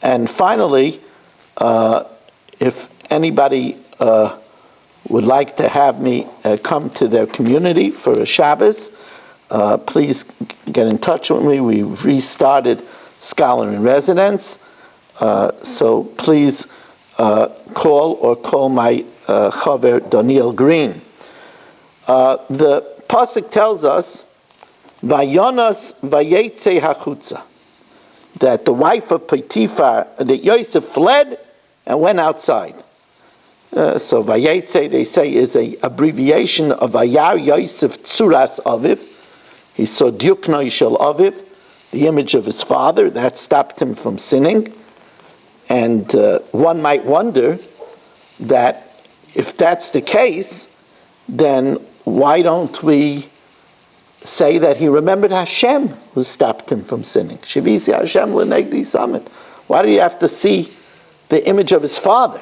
And finally, if anybody would like to have me come to their community for a Shabbos, please get in touch with me. We've restarted Scholar in Residence, so please call my chaver Daniel Green. The pasuk tells us, "Vayonas vayetze hachutza," that the wife of Potiphar, that Yosef fled and went outside. So Vayetze, they say, is an abbreviation of Vayar Yosef Tzuras Aviv. He saw Dyuknoi Shel Aviv, the image of his father. That stopped him from sinning. And one might wonder that if that's the case, then why don't we say that he remembered Hashem who stopped him from sinning? Shivisi Hashem l'negdi samet. Why do you have to see the image of his father?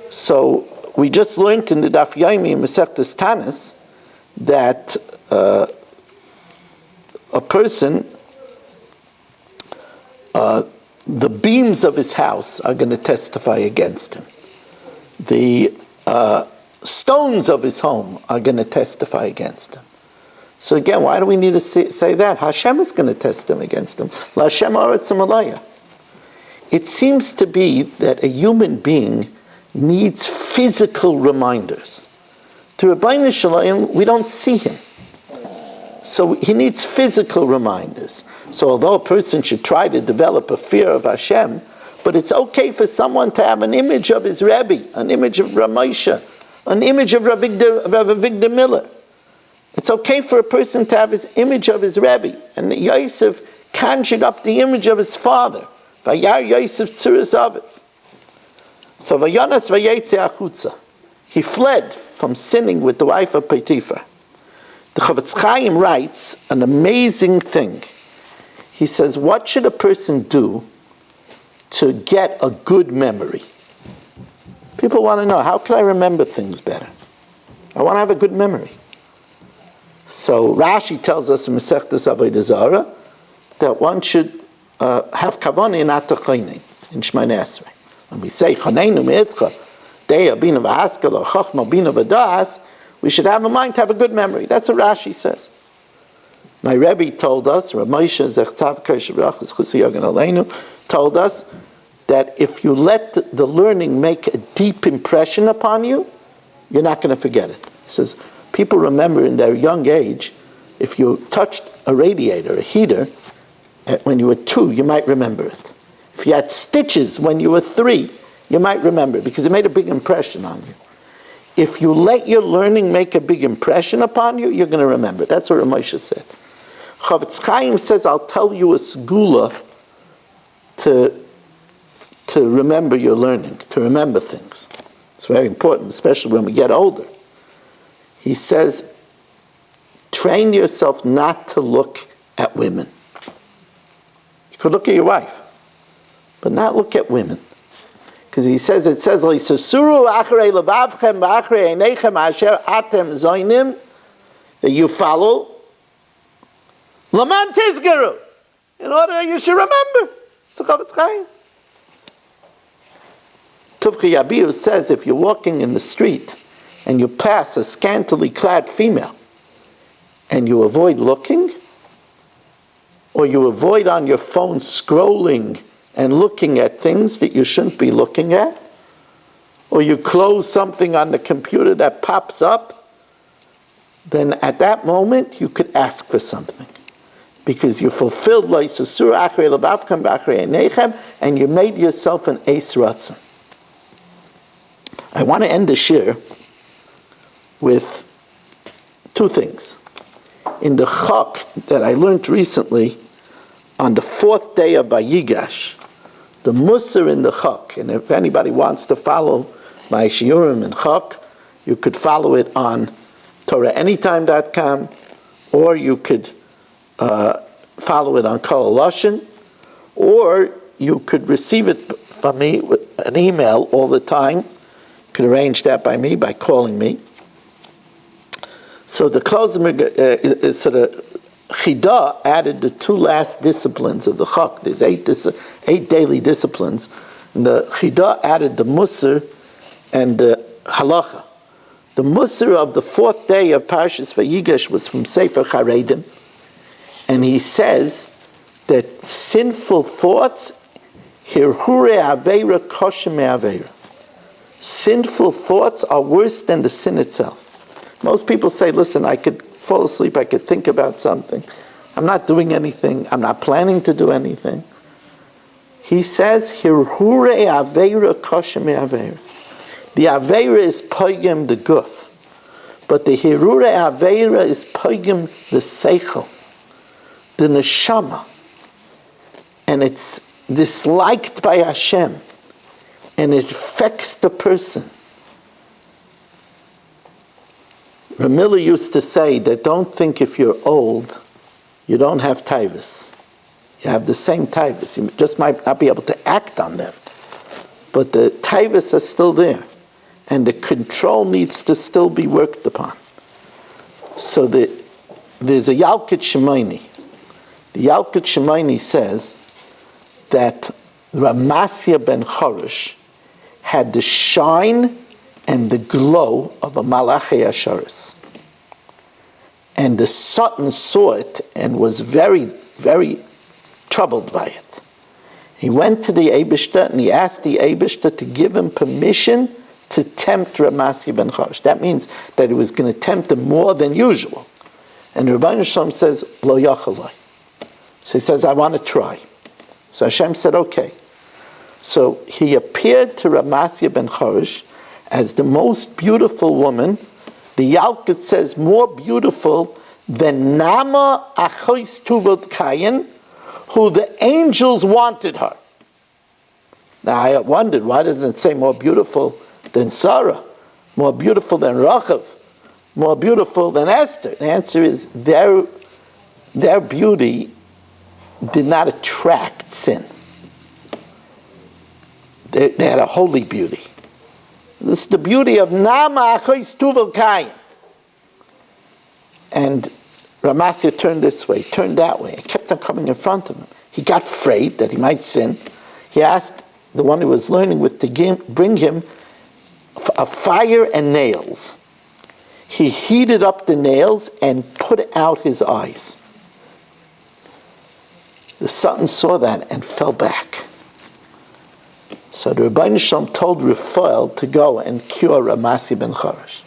So we just learned in the Daf Yomi in Masechtas Tanis that a person, the beams of his house are going to testify against him. The stones of his home are going to testify against him. So again, why do we need to say that? Hashem is going to test him against him. La Hashem ha'aretz ha'malaya. It seems to be that a human being needs physical reminders. To Rabbeinu Shalom, we don't see him. So he needs physical reminders. So although a person should try to develop a fear of Hashem, but it's okay for someone to have an image of his Rebbe, an image of Ramosha, an image of Rav Avigdor Miller. It's okay for a person to have his image of his Rebbe. And Yosef conjured up the image of his father. Vayar Yosef Tzuras Aviv. So Vayonas vayetze achutza. He fled from sinning with the wife of Potiphar. The Chavetz Chaim writes an amazing thing. He says, what should a person do to get a good memory? People want to know, how can I remember things better? I want to have a good memory. So Rashi tells us in Masechtas Avodah Zarah that one should have kavanah in atachayne, in Shmoneh Esrei. When we say Chaneinu Me'itcha, Deya Bina V'Haskala, Chachma Bina V'Das, we should have in mind to have a good memory. That's what Rashi says. My Rebbe told us, Rav Moshe Zechtav Kosh Brachas Chusi Yogan Aleinu, told us that if you let the learning make a deep impression upon you, you're not going to forget it. He says, people remember in their young age, if you touched a radiator, a heater, when you were 2, you might remember it. If you had stitches when you were 3, you might remember it because it made a big impression on you. If you let your learning make a big impression upon you, you're going to remember it. That's what Ramosha said. Chavetz Chaim says, I'll tell you a segula to remember your learning, to remember things. It's very important, especially when we get older. He says, train yourself not to look at women. You could look at your wife, but not look at women. Because he says, it says, that you follow, Laman Tizgaru, in order that you should remember. It's a Chavetz Chaim. Tuvchi Yabiu says, if you're walking in the street and you pass a scantily clad female and you avoid looking, or you avoid on your phone scrolling and looking at things that you shouldn't be looking at, or you close something on the computer that pops up, then at that moment you could ask for something. Because you fulfilled and you made yourself an Eis Ratzon. I want to end the shir with 2 things. In the Chok that I learned recently, on the 4th day of Vayigash, the Musar in the Chok, and if anybody wants to follow my shiurim in Chok, you could follow it on TorahAnytime.com, or you could follow it on Kol Lashon, or you could receive it from me with an email all the time. You could arrange that by me, by calling me. So the Klozmer is sort of Chida added the two last disciplines of the Chok. There's eight daily disciplines. And the Chida added the Musar and the Halacha. The Musar of the fourth day of Parshas Vayigash was from Sefer Charedim. And he says that sinful thoughts, hirhure aveira kosher me'aveira. Sinful thoughts are worse than the sin itself. Most people say, listen, I could fall asleep, I could think about something. I'm not doing anything, I'm not planning to do anything. He says, hirhure aveira kosher me'aveira. The aveira is poigim the guf, but the hirhure aveira is poigim the seichel, the neshama, and it's disliked by Hashem, and it affects the person. Ramila used to say that don't think if you're old, you don't have taivas. You have the same taivas. You just might not be able to act on them, but the taivas are still there, and the control needs to still be worked upon. So there's a Yalkut Shemaini. The Yalkut Shemaini says that Ramasya ben Choresh had the shine and the glow of a Malachi Asharis. And the Satan saw it and was very, very troubled by it. He went to the Eibishter and he asked the Eibishter to give him permission to tempt Ramasya ben Choresh. That means that he was going to tempt him more than usual. And Rabbeinu Shalom says, Lo yachalai. So he says, I want to try. So Hashem said, okay. So he appeared to Ramasya ben Choresh as the most beautiful woman. The Yalkut says more beautiful than Nama Achois Tuvot Kayin, who the angels wanted her. Now I wondered, why doesn't it say more beautiful than Sarah, more beautiful than Rachav, more beautiful than Esther? The answer is their beauty did not attract sin. They had a holy beauty. This is the beauty of Nama Achois Tuvot Kayin. And Ramasya turned this way, turned that way, and kept on coming in front of him. He got afraid that he might sin. He asked the one he was learning with to bring him a fire and nails. He heated up the nails and put out his eyes. The Satan saw that and fell back. So the Rebbeinu Shalom told Raphael to go and cure Ramasya ben Choresh.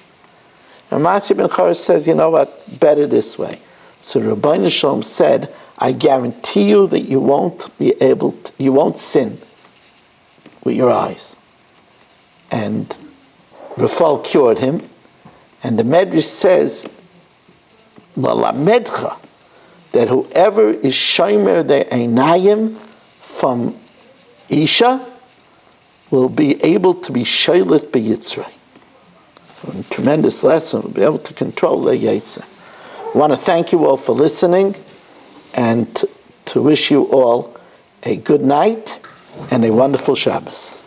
Ramasya ben Choresh says, you know what, better this way. So the Rebbeinu Shalom said, I guarantee you that you won't sin with your eyes. And Raphael cured him. And the Medrash says, Lalamedcha, that whoever is shomer the einayim from Isha will be able to be shaylet beyitzrei. A tremendous lesson. We'll be able to control the yitzrei. I want to thank you all for listening and to wish you all a good night and a wonderful Shabbos.